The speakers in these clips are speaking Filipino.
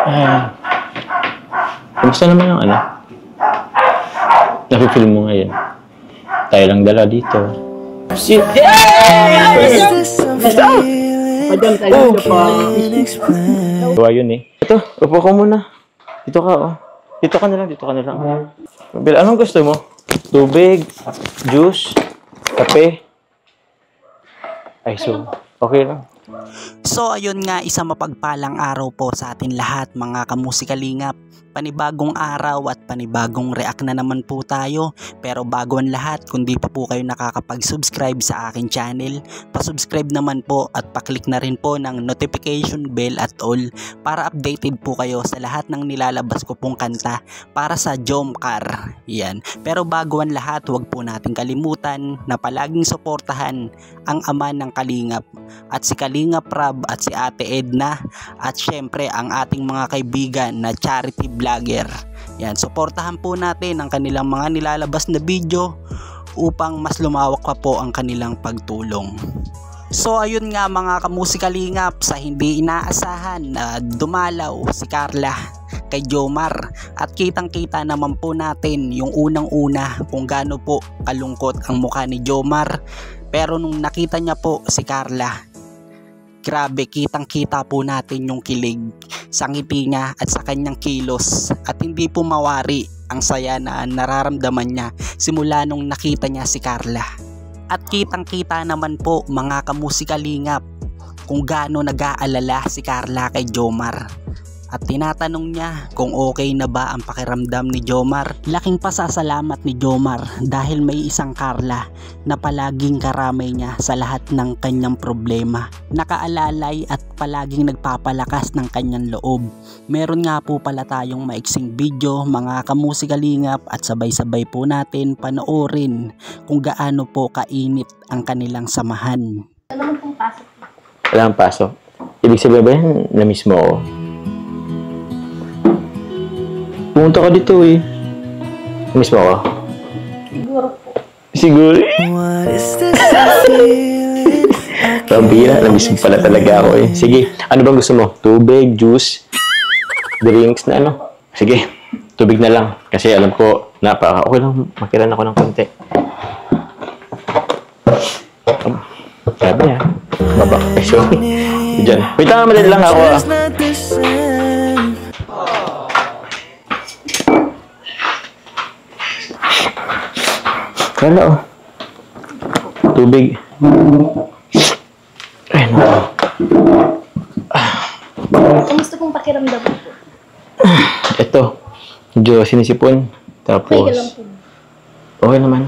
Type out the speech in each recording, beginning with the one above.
Ay. Kamusta naman yung ano? Nafe-feel mo ngayon? Tayo lang dala dito. Shit! Madam tayo pa. Gawa yun eh. Ito, upo ko muna. Dito ka, oh. Dito ka na lang, dito ka na lang. Bill, anong gusto mo? Tubig, juice, kape? Ay, so, okay lang. So ayun nga, isang mapagpalang araw po sa atin lahat mga kamusikalingap. Panibagong araw at panibagong react na naman po tayo. Pero bago ang lahat, kung di pa po kayo nakakapag-subscribe sa akin channel, pa-subscribe naman po at pa-click na rin po ng notification bell at all para updated po kayo sa lahat ng nilalabas ko pong kanta para sa Jomcar. Yan. Pero bago ang lahat, huwag po natin kalimutan na palaging suportahan ang ama ng Kalingap at si Kalingap Rab at si Ate Edna at syempre ang ating mga kaibigan na charity vlogger. Yan, suportahan po natin ang kanilang mga nilalabas na video upang mas lumawak pa po ang kanilang pagtulong. So ayun nga mga kamusikalingap, sa hindi inaasahan na dumalaw si Carla kay Jomar at kitang-kita naman po natin yung unang-una kung gaano po kalungkot ang mukha ni Jomar. Pero nung nakita niya po si Carla, grabe, kitang-kita po natin yung kilig sa ngiti niya at sa kanyang kilos at hindi po mawari ang saya na nararamdaman niya simula nung nakita niya si Carla. At kitang-kita naman po mga kamusikalingap kung gaano nag-aalala si Carla kay Jomar. At tinatanong niya kung okay na ba ang pakiramdam ni Jomar. Laking pasasalamat ni Jomar dahil may isang Carla na palaging karamay niya sa lahat ng kanyang problema. Nakaalalay at palaging nagpapalakas ng kanyang loob. Meron nga po pala tayong maiksing video mga kamusikalingap at sabay-sabay po natin panoorin kung gaano po kainit ang kanilang samahan. Wala naman pong pasok. Wala kang pasok. Ibig sabihin ba yan, na-miss mo ako? Pumunta ka dito eh. Na-miss mo ako? Siguro po. Siguro eh. Pambira, na-miss mo pala talaga ako eh. Sige, ano bang gusto mo? Tubig, juice, drinks na ano? Sige, tubig na lang. Kasi alam ko, okay lang, makiran ako ng konti. Sabi niya. Baba. Eh, sorry. Diyan. Wait lang, madali lang ako ah. Kala oh. Tubig. Ay, no. Kamusta pong pakiramdam po? Ito. Medyo sinisipon. Tapos... Okay ka lang po. Okay naman.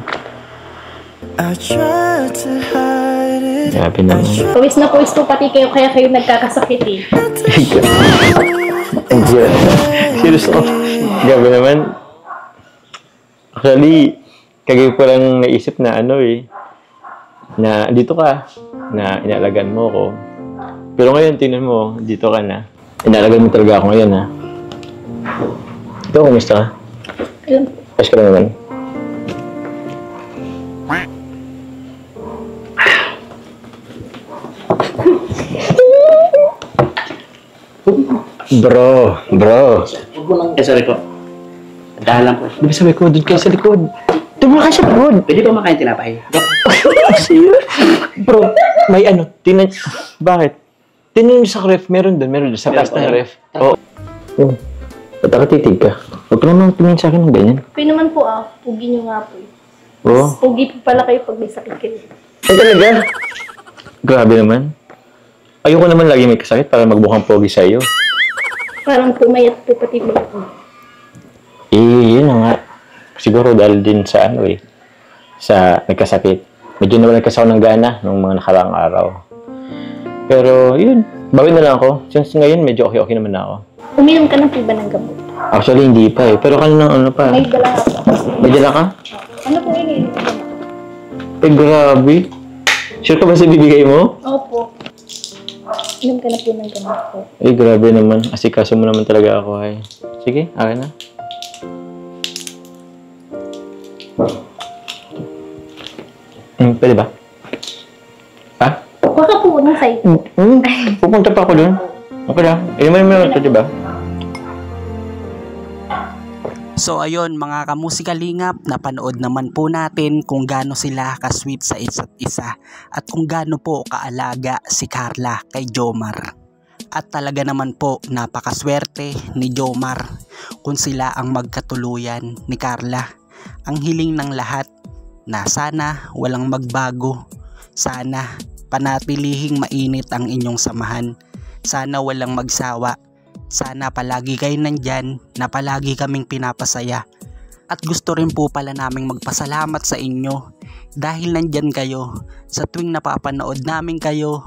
Grabe naman. Pawis na pawis po pati kayo kaya kayo nagkakasakit eh. Serious oh. Grabe naman. Actually, kagabi ko lang naisip na ano eh, na dito ka, na inaalagaan mo ko. Pero ngayon, tingnan mo, dito ka na. Inaalagaan mo talaga ako ngayon ha. Ito, kumusta ka? Ayun. Ayos ka lang naman. Bro. Huwag mo lang sa likod. Dahalan po. Di ba sa likod? Doon kayo sa likod. Tumula ka sa likod. Pwede ba makain tinapay? Bro, may ano, tingnan. Bakit? Tingnan nyo sa ref, meron doon sa taas ng ref. Oo. Ba't nakatitig ka? Huwag ka naman tingin sa akin ng ganyan. Kayo naman po pugi nyo nga po eh. Oo. Pugi po pala kayo pag may sakit kayo. Ay talaga? Grabe naman. Ayoko naman lagi may kasakit para magbukhang pogi sa iyo. Parang pumayat po pati ba po. Yun na nga. Siguro dahil din sa ano eh, sa nagkasakit. Medyo naman nagkasaw ng gana nung mga nakaraang araw. Pero yun, bawi na lang ako. Since ngayon medyo okay naman na ako. Uminom ka ng piba ng gamot. Actually hindi pa eh, pero kanina ano pa. May dala ka po. May dala ka? Ano po yun? Eh grabe. Sure ka ba sa bibigay mo? Opo. Inom ka na po ng gamot po. Eh grabe naman, asikaso mo naman talaga ako ay. Sige, akin na. Pwede ba? Ha? Huwag ka po ng side. Pupunta pa ako doon. Okay lang. Inuman mo ito, diba? So ayun mga kamusikalingap, napanood naman po natin kung gaano sila ka-sweet sa isa't isa at kung gaano po kaalaga si Carla kay Jomar. At talaga naman po napakaswerte ni Jomar kung sila ang magkatuluyan ni Carla. Ang hiling ng lahat na sana walang magbago, sana panatilihing mainit ang inyong samahan, sana walang magsawa, sana palagi kayo nandyan na palagi kaming pinapasaya. At gusto rin po pala naming magpasalamat sa inyo dahil nandyan kayo sa tuwing napapanood namin kayo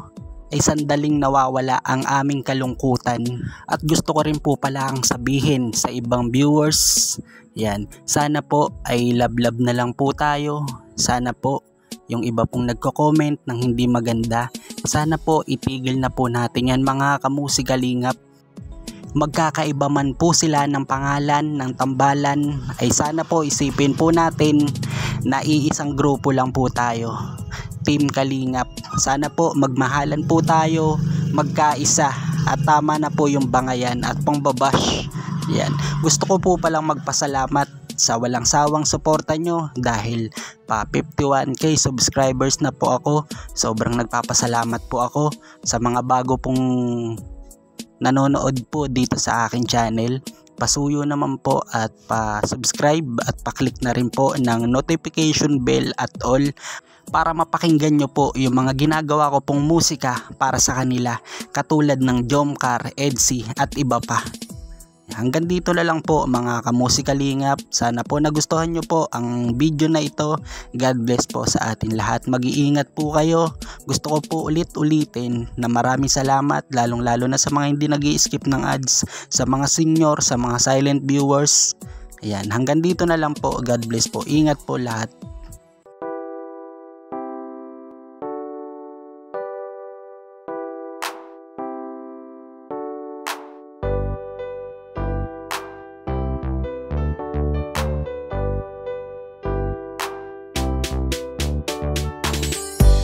ay sandaling nawawala ang aming kalungkutan. At gusto ko rin po pala ang sabihin sa ibang viewers, yan, sana po ay love na lang po tayo. Sana po yung iba pong nagko-comment ng hindi maganda, sana po itigil na po natin yan mga kamusikalingap. Magkakaiba man po sila ng pangalan, ng tambalan, ay sana po isipin po natin na iisang grupo lang po tayo, Team Kalingap. Sana po magmahalan po tayo, magkaisa, at tama na po yung bangayan at pangbabash. Yan. Gusto ko po palang magpasalamat sa walang sawang suporta nyo dahil pa 51k subscribers na po ako. Sobrang nagpapasalamat po ako sa mga bago pong nanonood po dito sa aking channel. Pasuyo naman po at pa-subscribe at pa-click na rin po ng notification bell at all para mapakinggan nyo po yung mga ginagawa ko pong musika para sa kanila, katulad ng Jomcar, Edsy at iba pa. Hanggang dito na lang po mga kamusikalingap. Sana po nagustuhan nyo po ang video na ito. God bless po sa atin lahat. Mag-iingat po kayo. Gusto ko po ulit-ulitin na maraming salamat, lalong-lalo na sa mga hindi nag-i-skip ng ads, sa mga senior, sa mga silent viewers. Ayan, hanggang dito na lang po. God bless po. Ingat po lahat.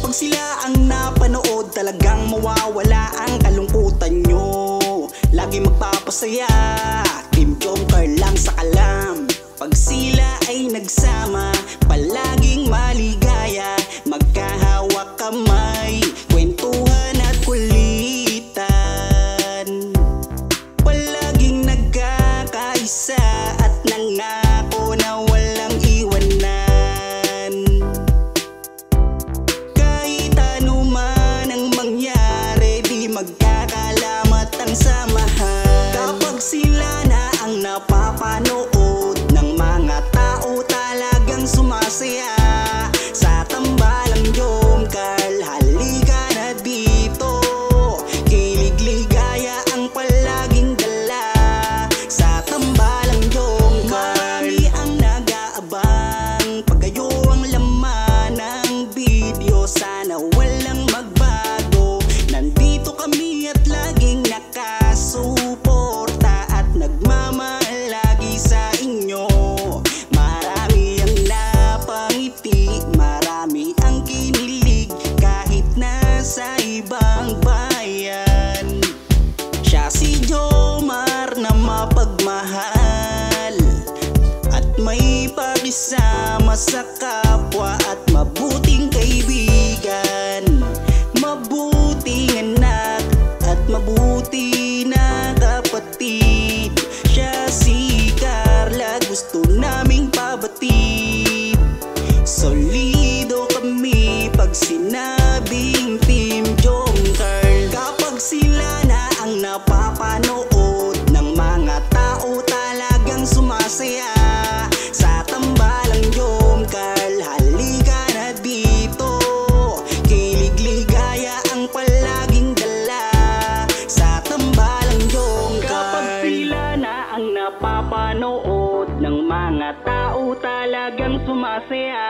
Pag sila ang napanood, talagang mawawala ang kalungkutan nyo. Lagi magpapasaya, Team Jomcar lang sa kalam. Pag sila ay nagsama, palaging maligaya, magkahawak kamay, kwentuhan at kulitan. Palaging nagkakaisa at nangako na walang iwanan. Magkakalamat ang samahan. Kapag sila na ang napapanood ng mga tao, talagang sumasaya. Sa tambalang Jomcar, halika na dito. Kilig-ligaya ang palaging dala. Sa tambalang Jomcar, marami ang nag-aabang. Pag kayo ang laman ng video, sana walang magbago. Nandito kami at laging nakasuporta at nagmamahal lagi sa inyo. Marami ang napangiti, marami ang kinilig kahit nasa ibang bayan. Siya si Jomar na mapagmahal at may pakisama sa kapwa at mabuting kaibigan. Mabuting anak at mabuti na kapatid. Siya si Carla, gusto naming pabatid. Solido kami pag sinabing Team Jomcar. Kapag sila na ang napapanood ng mga tao, talagang sumasaya. Sa tambalang Jomcar, halika na dito. Kilig-ligaya ang palaging dala. Sa tambalang Jomcar. Kapag sila na ang napapanood ng mga tao, talagang sumasaya.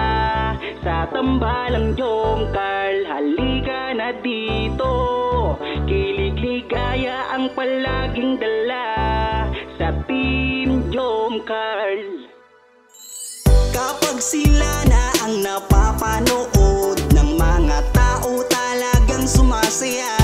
Sa tambalang Jomcar, halika na dito. Kilig-ligaya ang palaging dala. Sa Team Jomcar. Kapag sila na ang napapanood ng mga tao, talagang sumasaya.